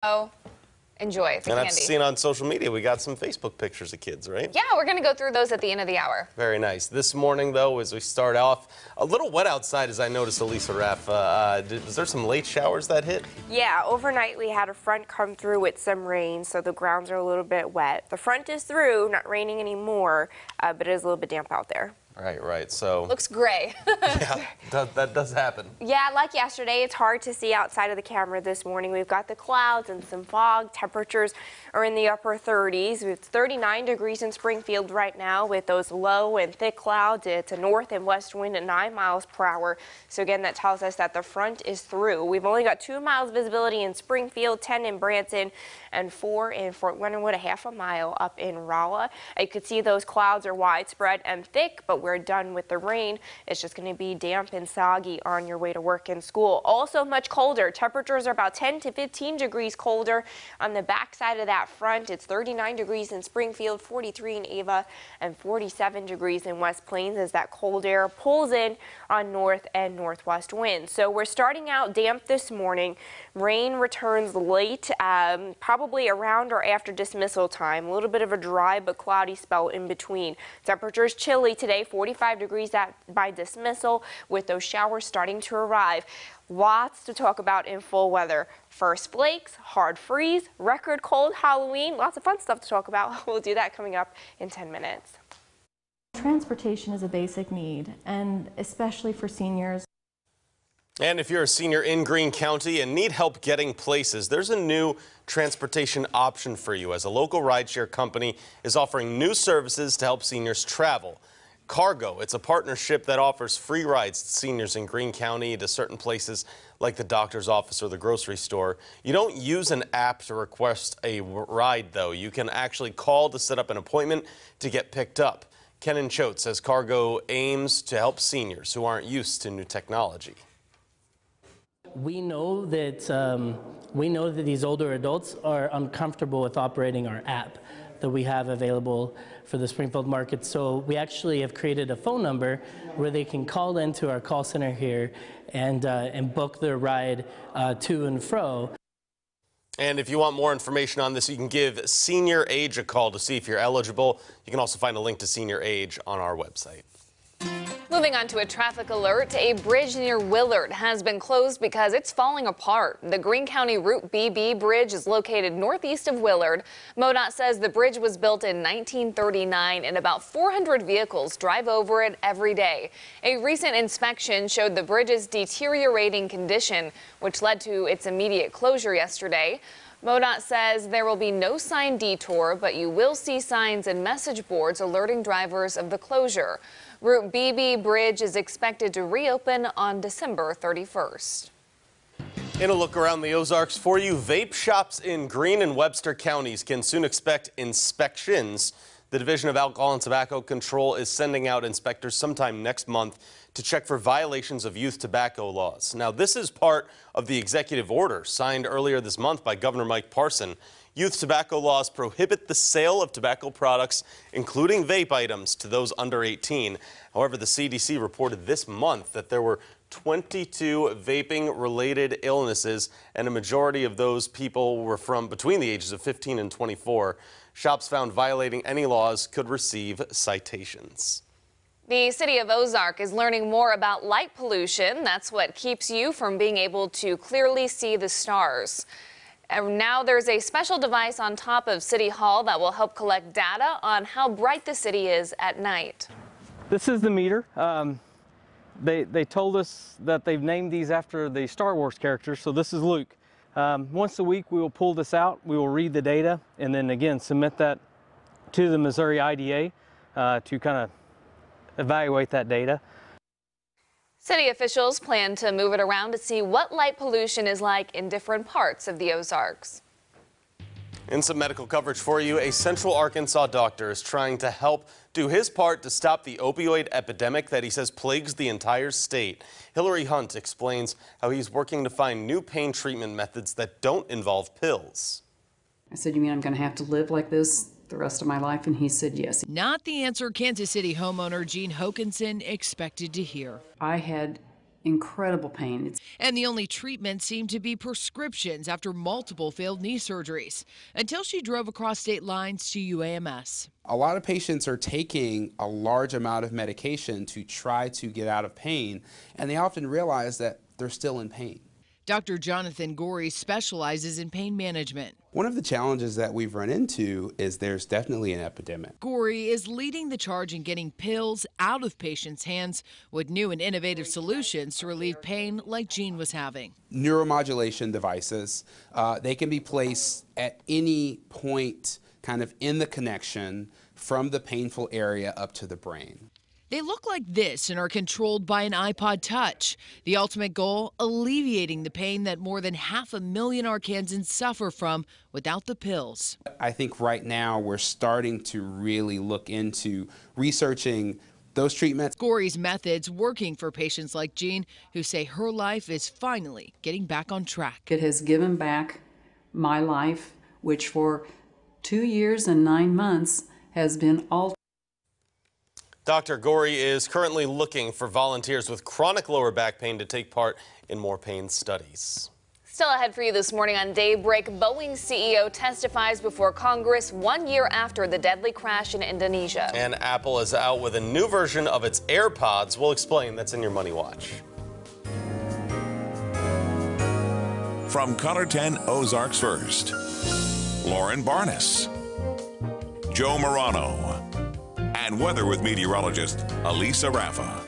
Oh, enjoy the and candy. I've seen on social media, we got some Facebook pictures of kids, right? Yeah, we're going to go through those at the end of the hour. Very nice. This morning, though, as we start off, a little wet outside, as I noticed, Elisa Raff. Was there some late showers that hit? Yeah, overnight we had a front come through with some rain, so the grounds are a little bit wet. The front is through, not raining anymore, but it is a little bit damp out there. Right. So looks gray. yeah, that does happen. Yeah, like yesterday, it's hard to see outside of the camera this morning. We've got the clouds and some fog. Temperatures are in the upper 30s. It's 39 degrees in Springfield right now with those low and thick clouds. It's a north and west wind at 9 miles per hour. So again, that tells us that the front is through. We've only got 2 miles visibility in Springfield, 10 in Branson, and 4 in Fort Leonard, a half a mile up in Rolla. You could see those clouds are widespread and thick, but we're done with the rain. It's just going to be damp and soggy on your way to work and school. Also much colder. Temperatures are about 10 to 15 degrees colder on the back side of that front. It's 39 degrees in Springfield, 43 in Ava, and 47 degrees in West Plains as that cold air pulls in on north and northwest winds. So we're starting out damp this morning. Rain returns late, probably around or after dismissal time. A little bit of a dry but cloudy spell in between. Temperatures chilly today, 45 degrees by dismissal, with those showers starting to arrive. Lots to talk about in full weather. First flakes, hard freeze, record cold Halloween. Lots of fun stuff to talk about. We'll do that coming up in 10 minutes. Transportation is a basic need, and especially for seniors. And if you're a senior in Greene County and need help getting places, there's a new transportation option for you, as a local rideshare company is offering new services to help seniors travel. Cargo, it's a partnership that offers free rides to seniors in Greene County to certain places like the doctor's office or the grocery store. You don't use an app to request a ride, though. You can actually call to set up an appointment to get picked up. Kenan Choate says Cargo aims to help seniors who aren't used to new technology. We know that these older adults are uncomfortable with operating our app that we have available for the Springfield market. So we actually have created a phone number where they can call into our call center here and book their ride to and fro. And if you want more information on this, you can give Senior Age a call to see if you're eligible. You can also find a link to Senior Age on our website. Moving on to a traffic alert, a bridge near Willard has been closed because it's falling apart. The Greene County Route BB bridge is located northeast of Willard. MoDOT says the bridge was built in 1939 and about 400 vehicles drive over it every day. A recent inspection showed the bridge's deteriorating condition, which led to its immediate closure yesterday. MoDOT says there will be no sign detour, but you will see signs and message boards alerting drivers of the closure. Route BB Bridge is expected to reopen on December 31st. In a look around the Ozarks for you, vape shops in Greene and Webster counties can soon expect inspections. The Division of Alcohol and Tobacco Control is sending out inspectors sometime next month to check for violations of youth tobacco laws. Now, this is part of the executive order signed earlier this month by Governor Mike Parson. Youth tobacco laws prohibit the sale of tobacco products, including vape items, to those under 18. However, the CDC reported this month that there were 22 vaping-related illnesses, and a majority of those people were from between the ages of 15 and 24. Shops found violating any laws could receive citations. The city of Ozark is learning more about light pollution. That's what keeps you from being able to clearly see the stars. And now there's a special device on top of City Hall that will help collect data on how bright the city is at night. This is the meter. They told us that they've named these after the Star Wars characters, so this is Luke. Once a week we will pull this out, we will read the data, and then again submit that to the Missouri IDA to kind of evaluate that data. City officials plan to move it around to see what light pollution is like in different parts of the Ozarks. In some medical coverage for you, a Central Arkansas doctor is trying to help do his part to stop the opioid epidemic that he says plagues the entire state. Hillary Hunt explains how he's working to find new pain treatment methods that don't involve pills. I said, "You mean I'm going to have to live like this the rest of my life?" And he said, "Yes." Not the answer Kansas City homeowner Gene Hokinson expected to hear. I had incredible pain. And the only treatment seemed to be prescriptions after multiple failed knee surgeries, until she drove across state lines to UAMS. A lot of patients are taking a large amount of medication to try to get out of pain, and they often realize that they're still in pain. Dr. Jonathan Gorey specializes in pain management. One of the challenges that we've run into is there's definitely an epidemic. Gorey is leading the charge in getting pills out of patients' hands with new and innovative solutions to relieve pain like Jean was having. Neuromodulation devices, they can be placed at any point kind of in the connection from the painful area up to the brain. They look like this and are controlled by an iPod Touch. The ultimate goal, alleviating the pain that more than 500,000 Arkansans suffer from without the pills. I think right now we're starting to really look into researching those treatments. Gorey's methods working for patients like Jean, who say her life is finally getting back on track. It has given back my life, which for 2 years and 9 months has been altered. Dr. Gorey is currently looking for volunteers with chronic lower back pain to take part in more pain studies. Still ahead for you this morning on Daybreak, Boeing's CEO testifies before Congress 1 year after the deadly crash in Indonesia. And Apple is out with a new version of its AirPods. We'll explain. That's in your Money Watch. From Color 10 Ozarks First, Lauren Barnes, Joe Morano, and weather with meteorologist Elisa Raffa.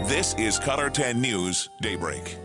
This is Color 10 News Daybreak.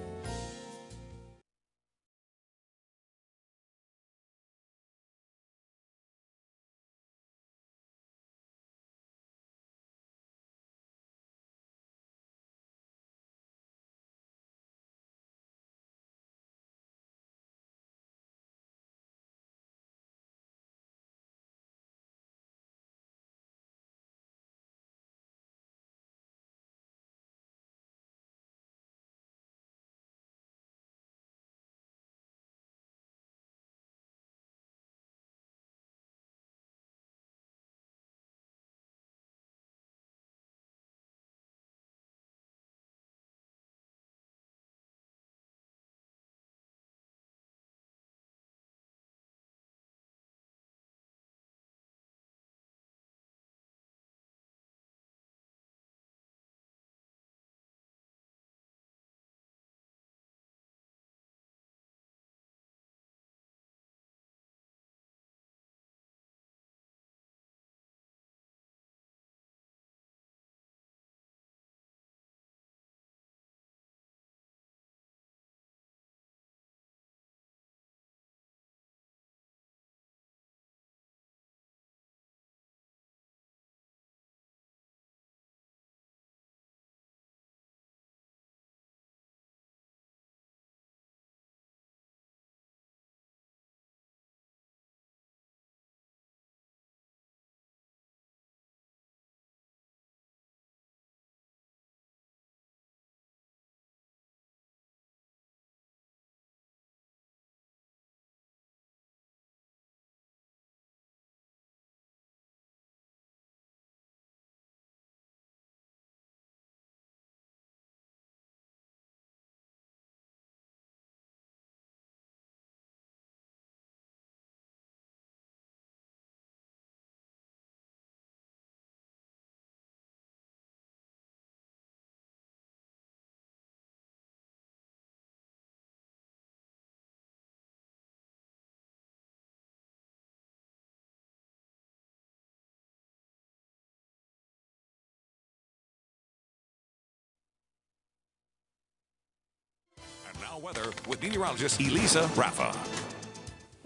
And now weather with meteorologist Elisa Raffa.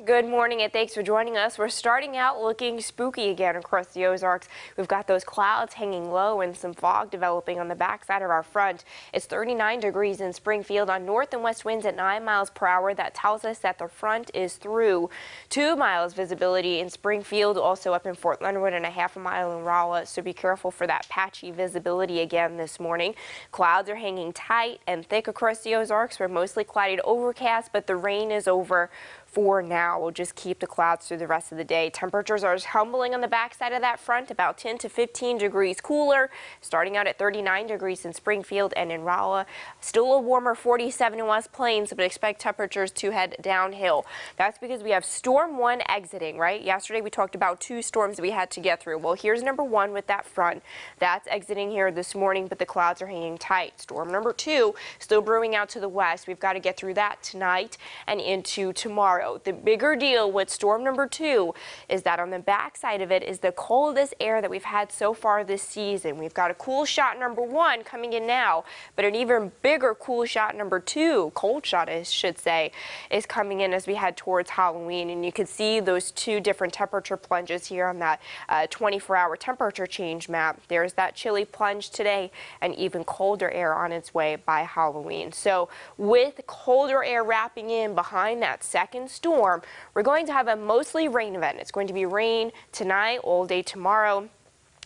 Good morning and thanks for joining us. We're starting out looking spooky again across the Ozarks. We've got those clouds hanging low and some fog developing on the backside of our front. It's 39 degrees in Springfield on north and west winds at 9 miles per hour. That tells us that the front is through. 2 miles visibility in Springfield, also up in Fort Leonard and a half a mile in Rolla. So be careful for that patchy visibility again this morning. Clouds are hanging tight and thick across the Ozarks. We're mostly cloudy to overcast, but the rain is over for now. We'll just keep the clouds through the rest of the day. Temperatures are humbling on the backside of that front, about 10 to 15 degrees cooler, starting out at 39 degrees in Springfield and in Rolla. Still a warmer 47 in West Plains, but expect temperatures to head downhill. That's because we have Storm 1 exiting, right? Yesterday we talked about 2 storms that we had to get through. Well, here's number 1 with that front. That's exiting here this morning, but the clouds are hanging tight. Storm number 2 still brewing out to the west. We've got to get through that tonight and into tomorrow. The bigger deal with storm number 2 is that on the backside of it is the coldest air that we've had so far this season. We've got a cool shot number 1 coming in now, but an even bigger cool shot number 2, cold shot I should say, is coming in as we head towards Halloween. And you can see those 2 different temperature plunges here on that 24-hour temperature change map. There's that chilly plunge today and even colder air on its way by Halloween. So with colder air wrapping in behind that second storm, we're going to have a mostly rain event. It's going to be rain tonight, all day tomorrow.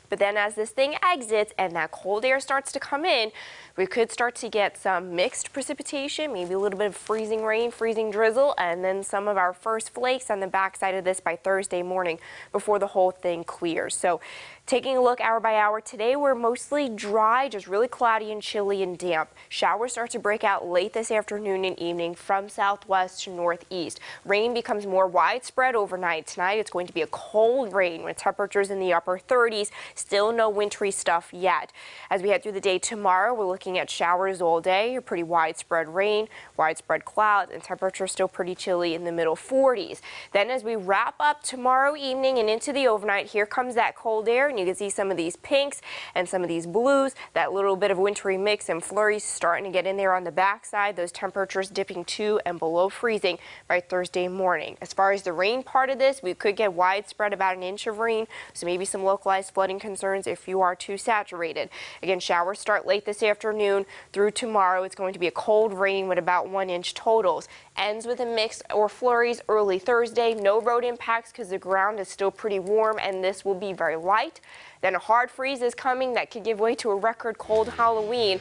But then as this thing exits and that cold air starts to come in, we could start to get some mixed precipitation, maybe a little bit of freezing rain, freezing drizzle, and then some of our first flakes on the backside of this by Thursday morning before the whole thing clears. So taking a look hour by hour, today we're mostly dry, just really cloudy and chilly and damp. Showers start to break out late this afternoon and evening from southwest to northeast. Rain becomes more widespread overnight. Tonight it's going to be a cold rain with temperatures in the upper 30s. Still no wintry stuff yet. As we head through the day tomorrow, we're looking at showers all day, pretty widespread rain, widespread clouds, and temperatures still pretty chilly in the middle 40s. Then as we wrap up tomorrow evening and into the overnight, here comes that cold air, and you can see some of these pinks and some of these blues, that little bit of wintry mix and flurries starting to get in there on the backside, those temperatures dipping to and below freezing by Thursday morning. As far as the rain part of this, we could get widespread about an inch of rain, so maybe some localized flooding concerns if you are too saturated. Again, showers start late this afternoon through tomorrow. It's going to be a cold rain with about 1 inch totals. Ends with a mix or flurries early Thursday. No road impacts because the ground is still pretty warm and this will be very light. Then a hard freeze is coming that could give way to a record cold Halloween.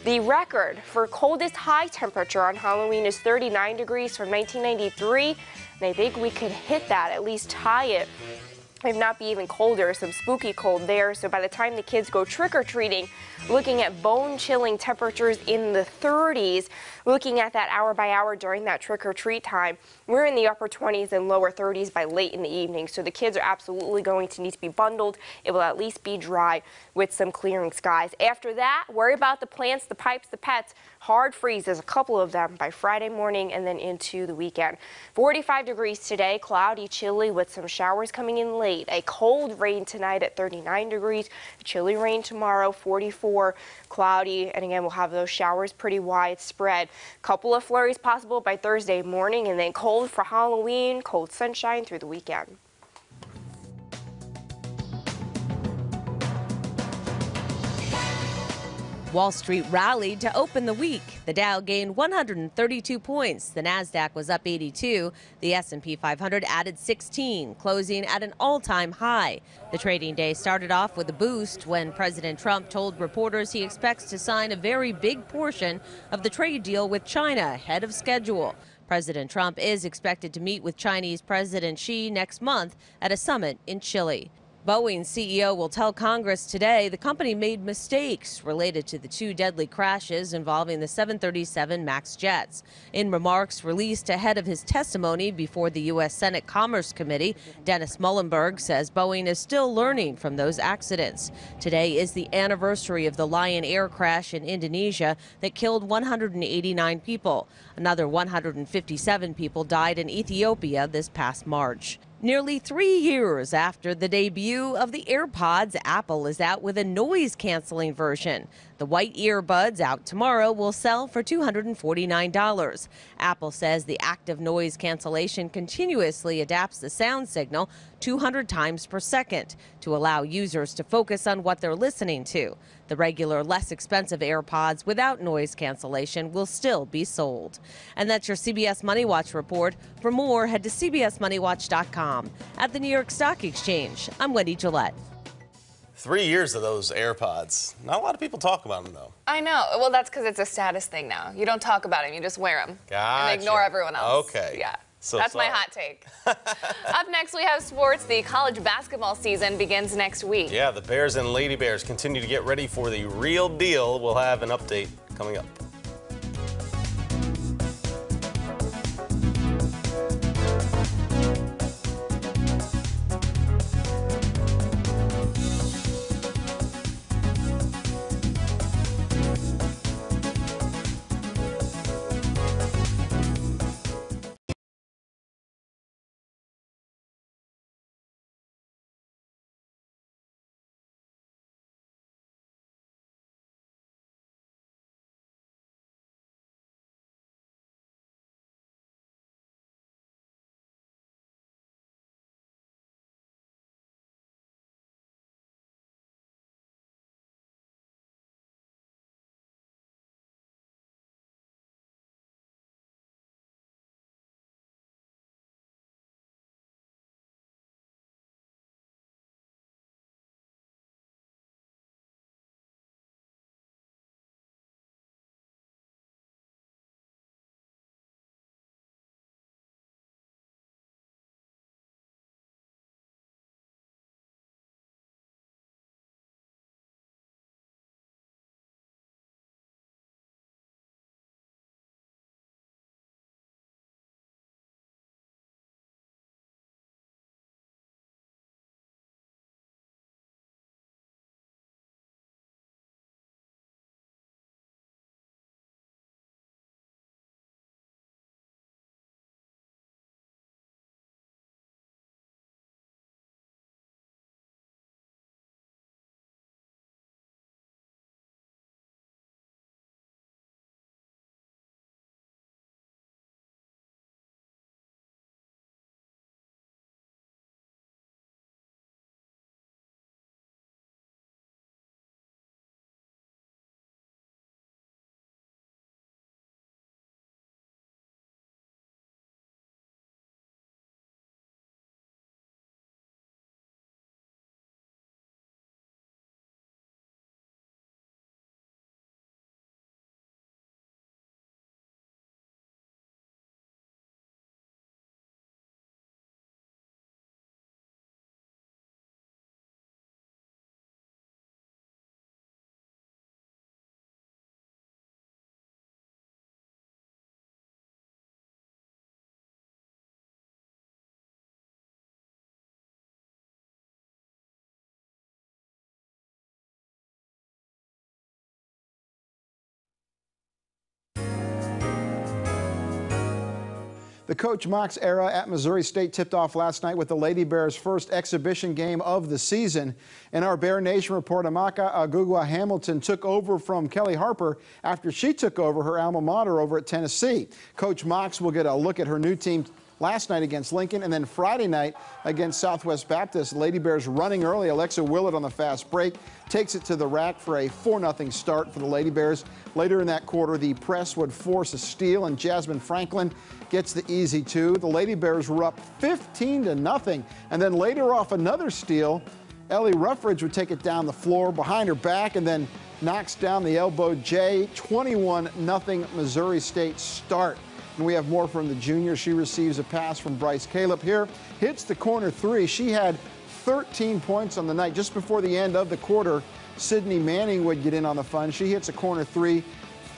The record for coldest high temperature on Halloween is 39 degrees from 1993. And I think we could hit that, at least tie it, if not be even colder, some spooky cold there. So by the time the kids go trick-or-treating, looking at bone-chilling temperatures in the 30s, looking at that hour by hour during that trick-or-treat time, we're in the upper 20s and lower 30s by late in the evening. So the kids are absolutely going to need to be bundled. It will at least be dry with some clearing skies. After that, worry about the plants, the pipes, the pets. Hard freezes, a couple of them by Friday morning and then into the weekend. 45 degrees today, cloudy, chilly with some showers coming in late. A cold rain tonight at 39 degrees, chilly rain tomorrow, 44, cloudy, and again we'll have those showers pretty widespread. Couple of flurries possible by Thursday morning and then cold for Halloween, cold sunshine through the weekend. Wall Street rallied to open the week. The Dow gained 132 points. The Nasdaq was up 82. The S&P 500 added 16, closing at an all-time high. The trading day started off with a boost when President Trump told reporters he expects to sign a very big portion of the trade deal with China ahead of schedule. President Trump is expected to meet with Chinese President Xi next month at a summit in Chile. Boeing's CEO will tell Congress today the company made mistakes related to the 2 deadly crashes involving the 737 MAX jets. In remarks released ahead of his testimony before the U.S. Senate Commerce Committee, Dennis Muhlenberg says Boeing is still learning from those accidents. Today is the anniversary of the Lion Air crash in Indonesia that killed 189 people. Another 157 people died in Ethiopia this past March. Nearly 3 years after the debut of the AirPods, Apple is out with a noise-canceling version. The white earbuds, out tomorrow, will sell for $249. Apple says the active noise cancellation continuously adapts the sound signal 200 times per second to allow users to focus on what they're listening to. The regular, less expensive AirPods without noise cancellation will still be sold. And that's your CBS Money Watch report. For more, head to cbsmoneywatch.com. At the New York Stock Exchange, I'm Wendy Gillette. 3 years of those AirPods. Not a lot of people talk about them, though. I know. Well, that's because it's a status thing now. You don't talk about them, you just wear them. Gotcha. And ignore everyone else. Okay. Yeah. So That's sorry. my hot take. Up next, we have sports. The college basketball season begins next week. Yeah, the Bears and Lady Bears continue to get ready for the real deal. We'll have an update coming up. The Coach Mox era at Missouri State tipped off last night with the Lady Bears' first exhibition game of the season. In our Bear Nation report, Amaka Agugwa Hamilton took over from Kelly Harper after she took over her alma mater over at Tennessee. Coach Mox will get a look at her new team last night against Lincoln, and then Friday night against Southwest Baptist. Lady Bears running early. Alexa Willett on the fast break takes it to the rack for a 4-0 start for the Lady Bears. Later in that quarter, the press would force a steal, and Jasmine Franklin gets the easy two. The Lady Bears were up 15-0, and then later off another steal, Ellie Ruffridge would take it down the floor behind her back and then knocks down the elbow J. 21-0 Missouri State start. And we have more from the junior. She receives a pass from Bryce Caleb here, hits the corner three. She had 13 points on the night. Just before the end of the quarter, Sydney Manning would get in on the fun. She hits a corner three,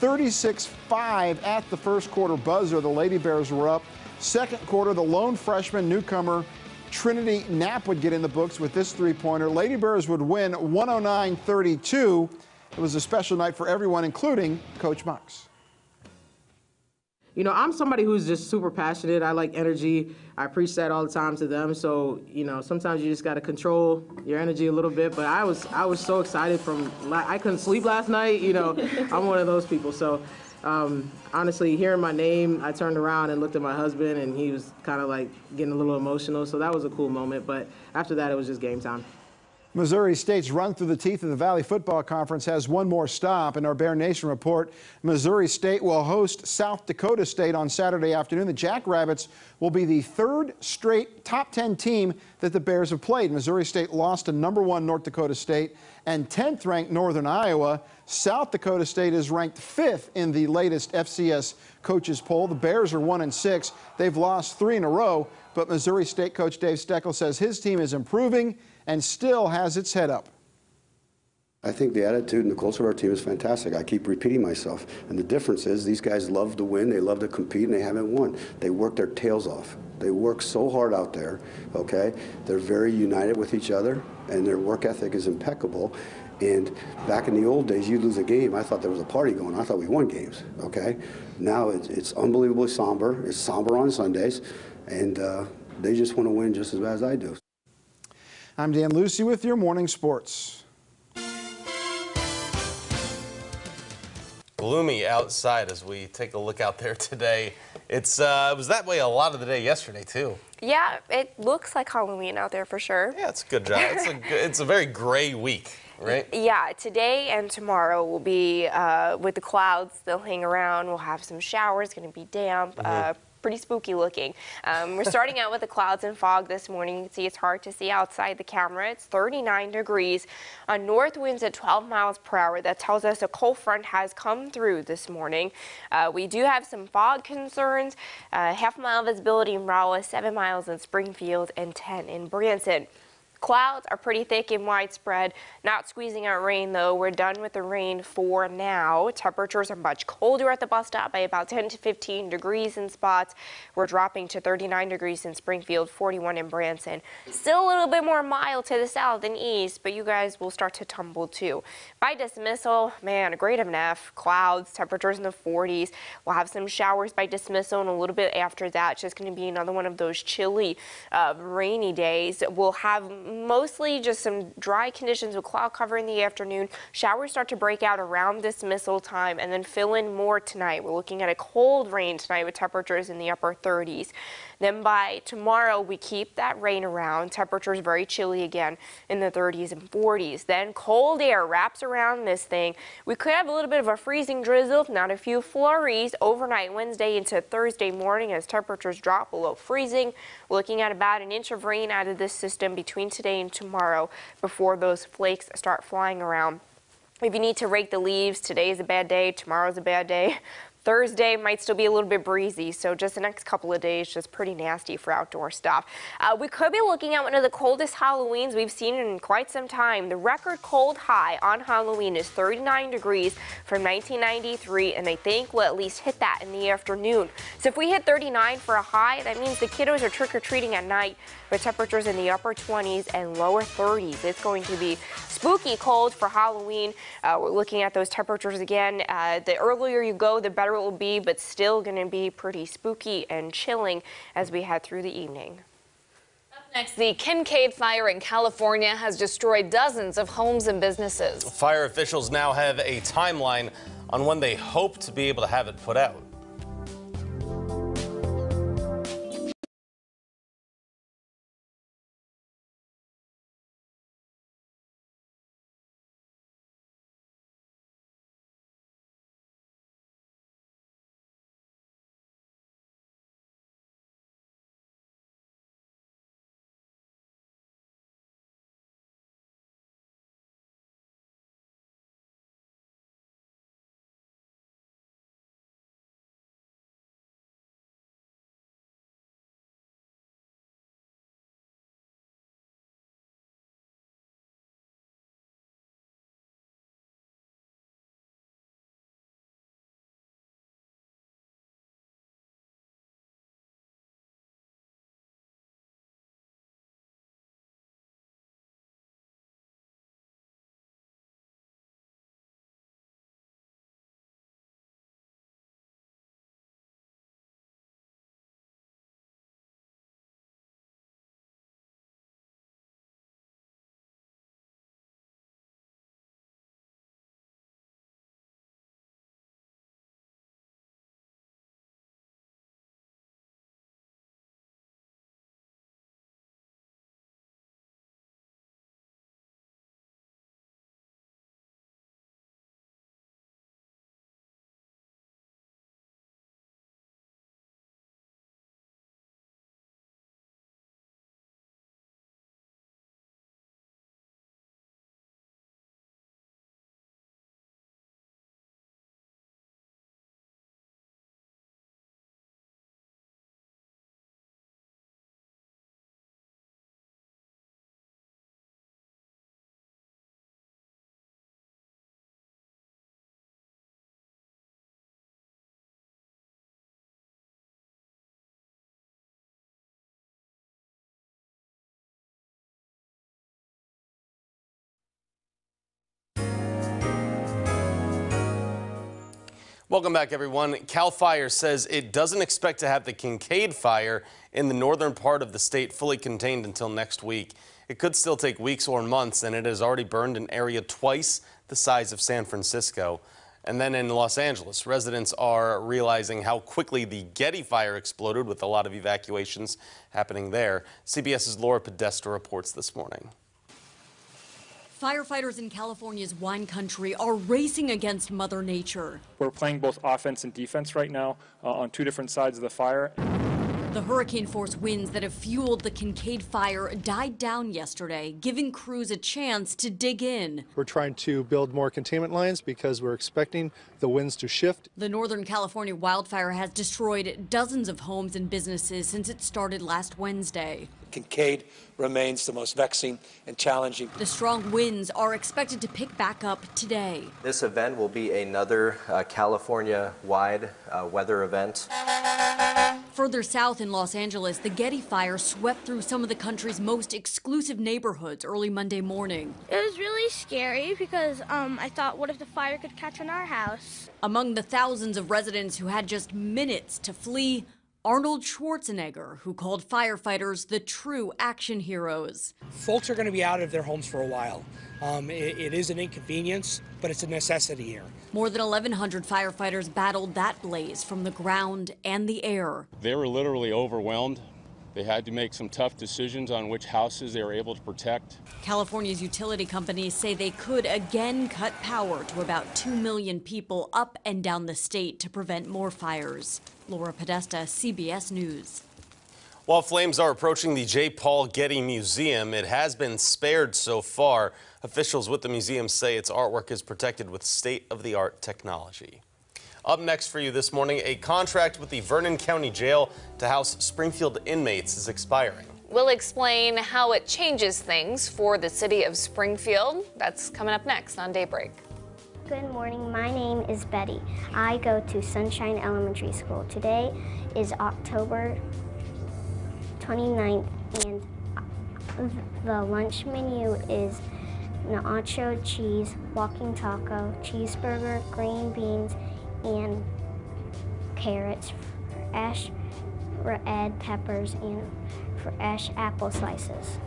36-5 at the first quarter buzzer. The Lady Bears were up. Second quarter, the lone freshman newcomer Trinity Knapp would get in the books with this three-pointer. Lady Bears would win 109-32. It was a special night for everyone, including Coach Mox. You know, I'm somebody who's just super passionate. I like energy. I preach that all the time to them. So, you know, sometimes you just got to control your energy a little bit. But I was so excited I couldn't sleep last night. You know, I'm one of those people. So, honestly, hearing my name, I turned around and looked at my husband, and he was kind of like getting a little emotional. So that was a cool moment. But after that, it was just game time. Missouri State's run through the teeth of the Valley Football Conference has one more stop. In our Bear Nation report, Missouri State will host South Dakota State on Saturday afternoon. The Jackrabbits will be the third straight top 10 team that the Bears have played. Missouri State lost to #1 North Dakota State and 10th ranked Northern Iowa. South Dakota State is ranked 5th in the latest FCS coaches poll. The Bears are 1-6. They've lost 3 in a row, but Missouri State coach Dave Steckel says his team is improving and still has its head up. I think the attitude and the culture of our team is fantastic. I keep repeating myself. And the difference is these guys love to win, they love to compete, and they haven't won. They work their tails off. They work so hard out there, okay? They're very united with each other, and their work ethic is impeccable. And back in the old days, you lose a game, I thought there was a party going on. I thought we won games, okay? Now it's unbelievably somber. It's somber on Sundays, and they just want to win just as bad as I do. I'm Dan Lucy with your morning sports. Gloomy outside as we take a look out there today. It was that way a lot of the day yesterday too. Yeah, it looks like Halloween out there for sure. Yeah, it's a good job. It's a very gray week, right? Yeah, today and tomorrow will be with the clouds. They'll hang around. We'll have some showers. Going to be damp. Pretty spooky looking. We're starting out with the clouds and fog this morning. You can see it's hard to see outside the camera. It's 39 degrees. North winds at 12 miles per hour. That tells us a cold front has come through this morning. We do have some fog concerns. Half-mile visibility in Rolla, 7 miles in Springfield, and 10 in Branson. Clouds are pretty thick and widespread, not squeezing out rain though. We're done with the rain for now. Temperatures are much colder at the bus stop by about 10 to 15 degrees in spots. We're dropping to 39 degrees in Springfield, 41 in Branson. Still a little bit more mild to the south and east, but you guys will start to tumble too. By dismissal, man, a grade of an F. Clouds, temperatures in the 40s. We'll have some showers by dismissal, and a little bit after that, it's just going to be another one of those chilly, rainy days. We'll have mostly just some dry conditions with cloud cover in the afternoon. Showers start to break out around dismissal time and then fill in more tonight. We're looking at a cold rain tonight with temperatures in the upper 30s. Then by tomorrow, we keep that rain around. Temperatures very chilly again in the 30s and 40s. Then cold air wraps around this thing. We could have a little bit of a freezing drizzle, if not a few flurries overnight Wednesday into Thursday morning as temperatures drop below freezing. We're looking at about an inch of rain out of this system between today and tomorrow before those flakes start flying around. If you need to rake the leaves, today is a bad day, tomorrow's a bad day. Thursday might still be a little bit breezy, so just the next couple of days, just pretty nasty for outdoor stuff. We could be looking at one of the coldest Halloweens we've seen in quite some time. The record cold high on Halloween is 39 degrees from 1993, and I think we'll at least hit that in the afternoon. So if we hit 39 for a high, that means the kiddos are trick-or-treating at night with temperatures in the upper 20s and lower 30s. It's going to be spooky cold for Halloween. We're looking at those temperatures again. The earlier you go, the better it will be, but still going to be pretty spooky and chilling as we head through the evening. Up next, the Kincaid fire in California has destroyed dozens of homes and businesses. Fire officials now have a timeline on when they hope to be able to have it put out. Welcome back, everyone. CAL FIRE says it doesn't expect to have the Kincaid fire in the northern part of the state fully contained until next week. It could still take weeks or months, and it has already burned an area twice the size of San Francisco. And then in Los Angeles, residents are realizing how quickly the Getty fire exploded, with a lot of evacuations happening there. CBS's Laura Podesta reports this morning. Firefighters in California's wine country are racing against Mother Nature. We're playing both offense and defense right now on two different sides of the fire. The hurricane-force winds that have fueled the Kincaid fire died down yesterday, giving crews a chance to dig in. We're trying to build more containment lines because we're expecting the winds to shift. The Northern California wildfire has destroyed dozens of homes and businesses since it started last Wednesday. Kincaid remains the most vexing and challenging. The strong winds are expected to pick back up today. This event will be another California-wide weather event. Further south in Los Angeles, the Getty fire swept through some of the country's most exclusive neighborhoods early Monday morning. It was really scary because I thought, what if the fire could catch on our house? Among the thousands of residents who had just minutes to flee, Arnold Schwarzenegger, who called firefighters the true action heroes. Folks are going to be out of their homes for a while. It is an inconvenience, but it's a necessity here. More than 1,100 firefighters battled that blaze from the ground and the air. They were literally overwhelmed. They had to make some tough decisions on which houses they were able to protect. California's utility companies say they could again cut power to about 2 million people up and down the state to prevent more fires. Laura Podesta, CBS News. While flames are approaching the J. Paul Getty Museum, it has been spared so far. Officials with the museum say its artwork is protected with state-of-the-art technology. Up next for you this morning, a contract with the Vernon County Jail to house Springfield inmates is expiring. We'll explain how it changes things for the city of Springfield. That's coming up next on Daybreak. Good morning, my name is Betty. I go to Sunshine Elementary School. Today is October 29th, and the lunch menu is nacho cheese, walking taco, cheeseburger, green beans, and carrots, fresh red peppers, and fresh apple slices.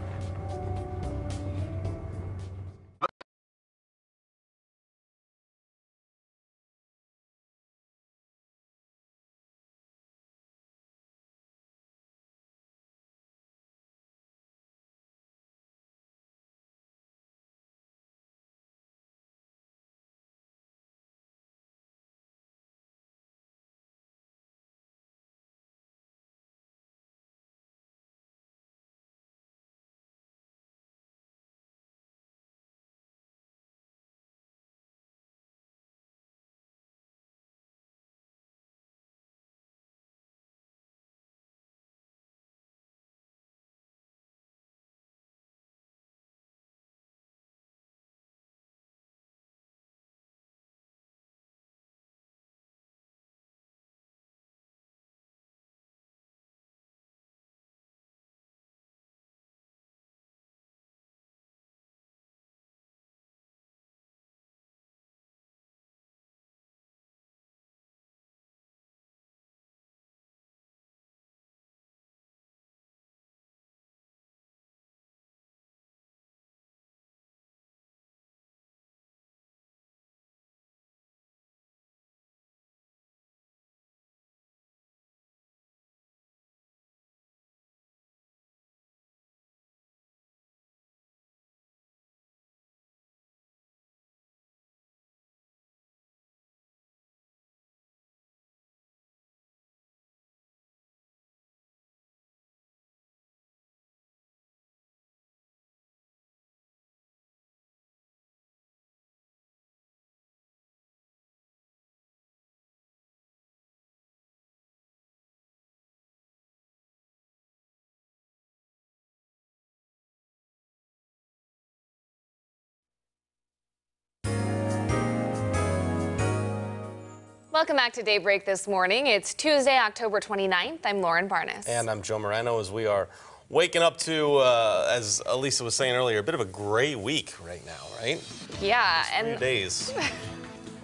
Welcome back to Daybreak this morning. It's Tuesday, October 29th. I'm Lauren Barnes. And I'm Joe Moreno, as we are waking up to, as Elisa was saying earlier, a bit of a gray week right now, right? Yeah, and 3 days.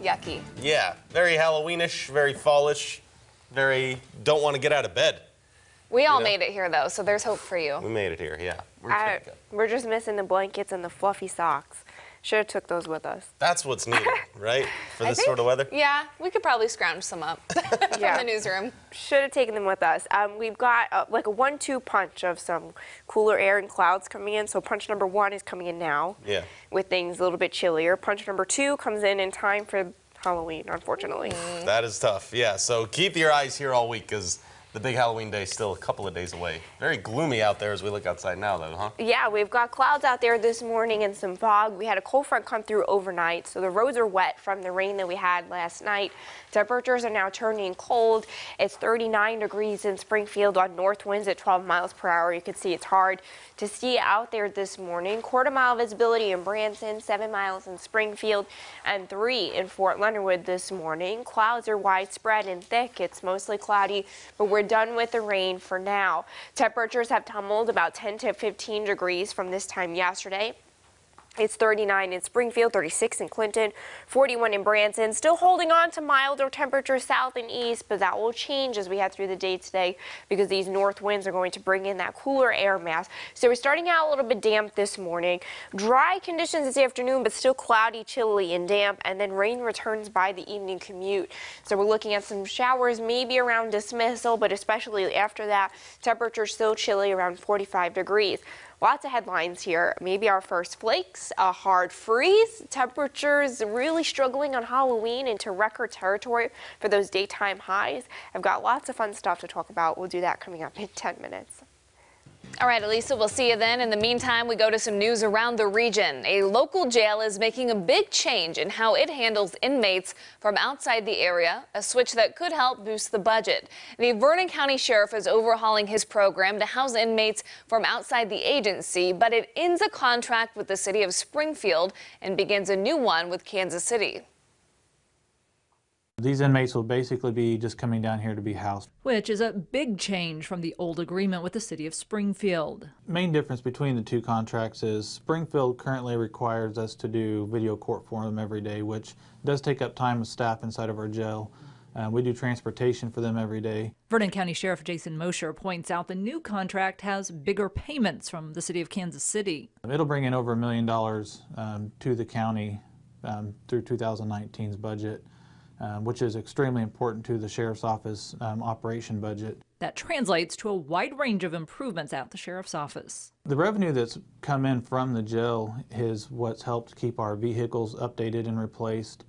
yucky. Yeah, very Halloweenish, very fallish, very don't want to get out of bed. We all made it here, though, so there's hope for you. We made it here, yeah. We're just missing the blankets and the fluffy socks. Should have took those with us. That's what's needed, right? For this sort of weather? Yeah, we could probably scrounge some up from the newsroom. Should have taken them with us. We've got like a 1-2 punch of some cooler air and clouds coming in. So punch number 1 is coming in now. Yeah. With things a little bit chillier. Punch number 2 comes in time for Halloween, unfortunately. That is tough, yeah. So keep your eyes here all week because the big Halloween day is still a couple of days away. Very gloomy out there as we look outside now, though, huh? Yeah, we've got clouds out there this morning and some fog. We had a cold front come through overnight, so the roads are wet from the rain that we had last night. Temperatures are now turning cold. It's 39 degrees in Springfield on north winds at 12 miles per hour. You can see it's hard to see out there this morning. Quarter-mile visibility in Branson, 7 miles in Springfield, and 3 in Fort Leonard Wood this morning. Clouds are widespread and thick. It's mostly cloudy, but we're done with the rain for now. Temperatures have tumbled about 10 to 15 degrees from this time yesterday. It's 39 in Springfield, 36 in Clinton, 41 in Branson. Still holding on to milder temperatures south and east, but that will change as we head through the day today because these north winds are going to bring in that cooler air mass. So we're starting out a little bit damp this morning. Dry conditions this afternoon, but still cloudy, chilly, and damp. And then rain returns by the evening commute. So we're looking at some showers maybe around dismissal, but especially after that, temperatures still chilly around 45 degrees. Lots of headlines here. Maybe our first flakes, a hard freeze, temperatures really struggling on Halloween into record territory for those daytime highs. I've got lots of fun stuff to talk about. We'll do that coming up in 10 minutes. All right, Elisa, we'll see you then. In the meantime, we go to some news around the region. A local jail is making a big change in how it handles inmates from outside the area, a switch that could help boost the budget. The Vernon County Sheriff is overhauling his program to house inmates from outside the agency, but it ends a contract with the city of Springfield and begins a new one with Kansas City. These inmates will basically be just coming down here to be housed. Which is a big change from the old agreement with the city of Springfield. Main difference between the two contracts is Springfield currently requires us to do video court for them every day, which does take up time of staff inside of our jail. We do transportation for them every day. Vernon County Sheriff Jason Mosher points out the new contract has bigger payments from the city of Kansas City. It'll bring in over $1 million to the county through 2019's budget. Which is extremely important to the Sheriff's Office operation budget. That translates to a wide range of improvements at the Sheriff's Office. The revenue that's come in from the jail is what's helped keep our vehicles updated and replaced,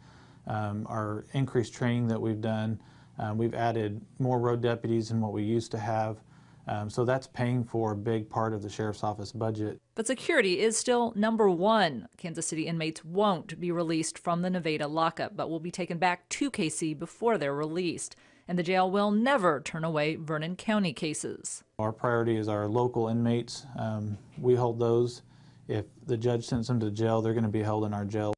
our increased training that we've done. We've added more road deputies than what we used to have. So that's paying for a big part of the Sheriff's Office budget. But security is still number one. Kansas City inmates won't be released from the Nevada lockup, but will be taken back to KC before they're released. And the jail will never turn away Vernon County cases. Our priority is our local inmates. We hold those. If the judge sends them to jail, they're going to be held in our jail.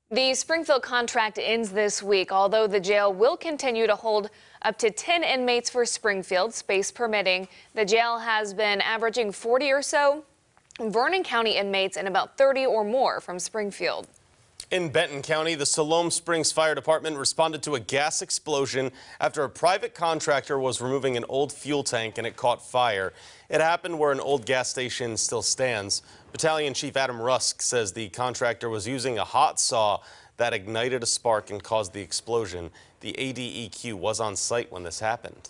The Springfield contract ends this week, although the jail will continue to hold up to 10 inmates for Springfield, space permitting. The jail has been averaging 40 or so Vernon County inmates and about 30 or more from Springfield. In Benton County, the Siloam Springs Fire Department responded to a gas explosion after a private contractor was removing an old fuel tank and it caught fire. It happened where an old gas station still stands. Battalion Chief Adam Rusk says the contractor was using a hot saw that ignited a spark and caused the explosion. The ADEQ was on site when this happened.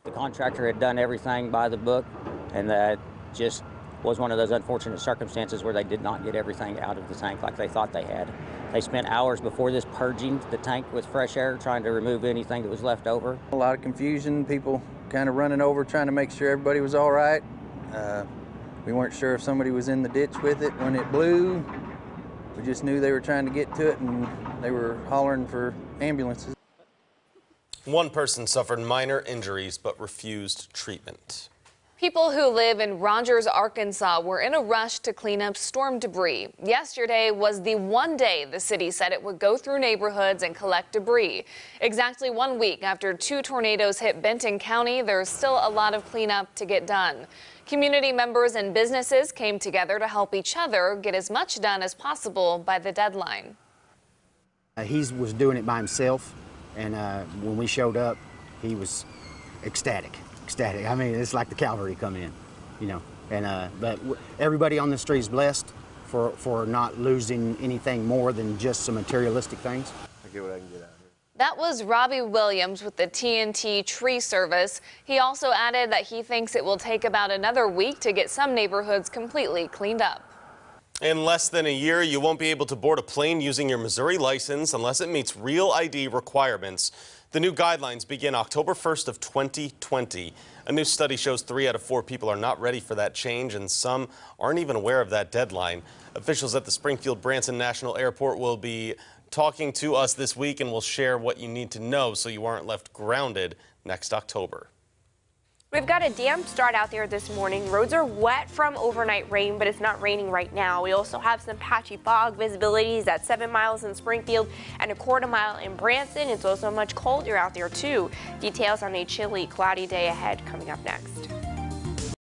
The contractor had done everything by the book, and that just was one of those unfortunate circumstances where they did not get everything out of the tank like they thought they had. They spent hours before this purging the tank with fresh air, trying to remove anything that was left over. A lot of confusion, people kind of running over trying to make sure everybody was all right. We weren't sure if somebody was in the ditch with it when it blew. We just knew they were trying to get to it and they were hollering for ambulances. One person suffered minor injuries but refused treatment. People who live in Rogers, Arkansas were in a rush to clean up storm debris. Yesterday was the one day the city said it would go through neighborhoods and collect debris. Exactly 1 week after 2 tornadoes hit Benton County, there's still a lot of cleanup to get done. Community members and businesses came together to help each other get as much done as possible by the deadline. He was doing it by himself, and when we showed up, he was ecstatic. I mean, it's like the cavalry come in, you know. And but everybody on the street is blessed for not losing anything more than just some materialistic things. I get what I can get out. That was Robbie Williams with the TNT Tree Service. He also added that he thinks it will take about another week to get some neighborhoods completely cleaned up. In less than a year, you won't be able to board a plane using your Missouri license unless it meets real ID requirements. The new guidelines begin October 1st of 2020. A new study shows 3 out of 4 people are not ready for that change, and some aren't even aware of that deadline. Officials at the Springfield-Branson National Airport will be talking to us this week and will share what you need to know so you aren't left grounded next October. We've got a damp start out there this morning. Roads are wet from overnight rain, but it's not raining right now. We also have some patchy fog. Visibility is at 7 miles in Springfield and a quarter mile in Branson. It's also much colder out there too. Details on a chilly, cloudy day ahead coming up next.